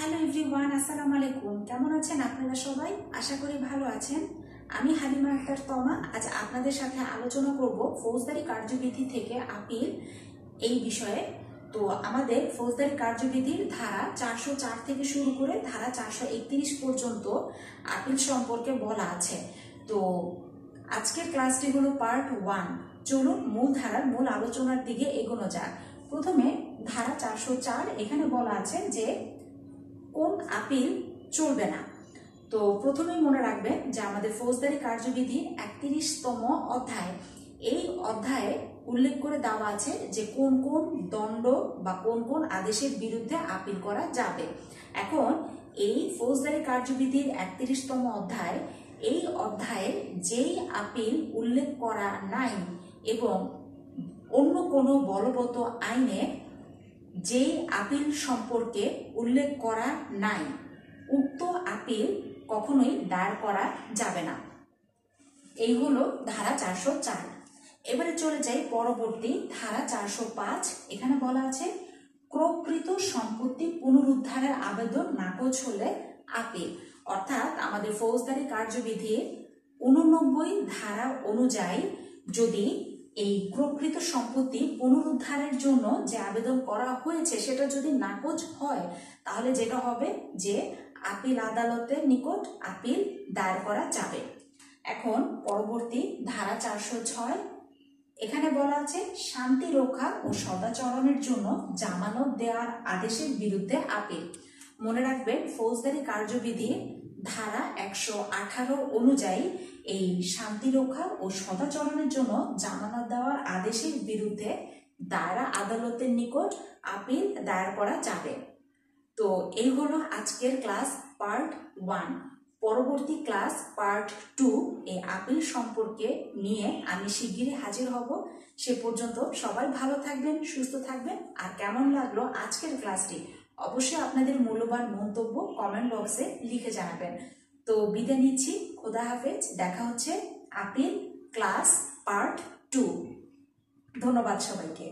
Hello everyone, আসসালামু আলাইকুম। কেমন আছেন আপনারা সবাই? আশা করি ভালো আছেন। আমি হালিমা আক্তার তমা আজ আপনাদের সাথে আলোচনা করব ফৌজদারি কার্যবিধি থেকে আপিল এই বিষয়ে। তো আমাদের ফৌজদারি কার্যবিধির ধারা 404 থেকে শুরু করে ধারা 431 পর্যন্ত আপিল সম্পর্কে বলা আছে। তো আজকের ক্লাসটি হলো পার্ট 1। চলুন মূল ধারার মূল আলোচনার দিকে এগোনো যাক। প্রথমে ধারা 404, এখানে বলা আছে যে কোন আপিল চলবে না। তো প্রথমেই মনে রাখবেন যে আমাদের ফৌজদারি কার্যবিধি 31তম অধ্যায়, এই অধ্যায়ে উল্লেখ করে দেওয়া আছে যে কোন কোন দণ্ড বা কোন কোন আদেশের বিরুদ্ধে আপিল করা যাবে। এখন এই ফৌজদারি কার্যবিধির 31তম অধ্যায়, এই অধ্যায়ে যেই আপিল উল্লেখ করা নাই এবং অন্য কোনো বলবৎ আইনে যেই আপিল সম্পর্কে উল্লেখ করা নাই, উক্ত আপিল কখনোই দায়ের করা যাবে না। এই হলো ধারা 404। এবারে চলে যাই পরবর্তী ধারা 405। এখানে বলা আছে ক্রয়কৃত সম্পত্তি পুনরুদ্ধারের আবেদন নাকচ হলে আপিল। অর্থাৎ আমাদের ফৌজদারি কার্যবিধির 89 ধারা অনুযায়ী যদি এই ক্রয়কৃত সম্পত্তি পুনরুদ্ধারের জন্য যে আবেদন করা হয়েছে সেটা যদি নাকচ হয়, তাহলে যেটা হবে যে আপিল আদালতের নিকট আপিল দায়ের করা যাবে। এখন পরবর্তী ধারা 406, এখানে বলা আছে শান্তি রক্ষা ও সদাচরণের জন্য জামানত দেওয়ার আদেশের বিরুদ্ধে আপিল। মনে রাখবেন ফৌজদারি কার্যবিধি ধারা 118 অনুযায়ী এই শান্তি রক্ষা ও সদাচরণের জন্য জামানত দেওয়ার আদেশের বিরুদ্ধে দায়রা আদালতের নিকট আপিল দায়ের করা যাবে। তো এই হলো আজকের ক্লাস পার্ট 1। পরবর্তী ক্লাস পার্ট 2 এই আপিল সম্পর্কে নিয়ে আমি শিগগিরই হাজির হব। সে পর্যন্ত সবাই ভালো থাকবেন, সুস্থ থাকবেন। আর কেমন লাগলো আজকের ক্লাসটি অবশ্যই আপনাদের মূল্যবান মন্তব্য কমেন্ট বক্সে লিখে জানাবেন। তো বিদায় নিচ্ছি, খোদা হাফেজ। দেখা হচ্ছে আপিল ক্লাস পার্ট 2। ধন্যবাদ সবাইকে।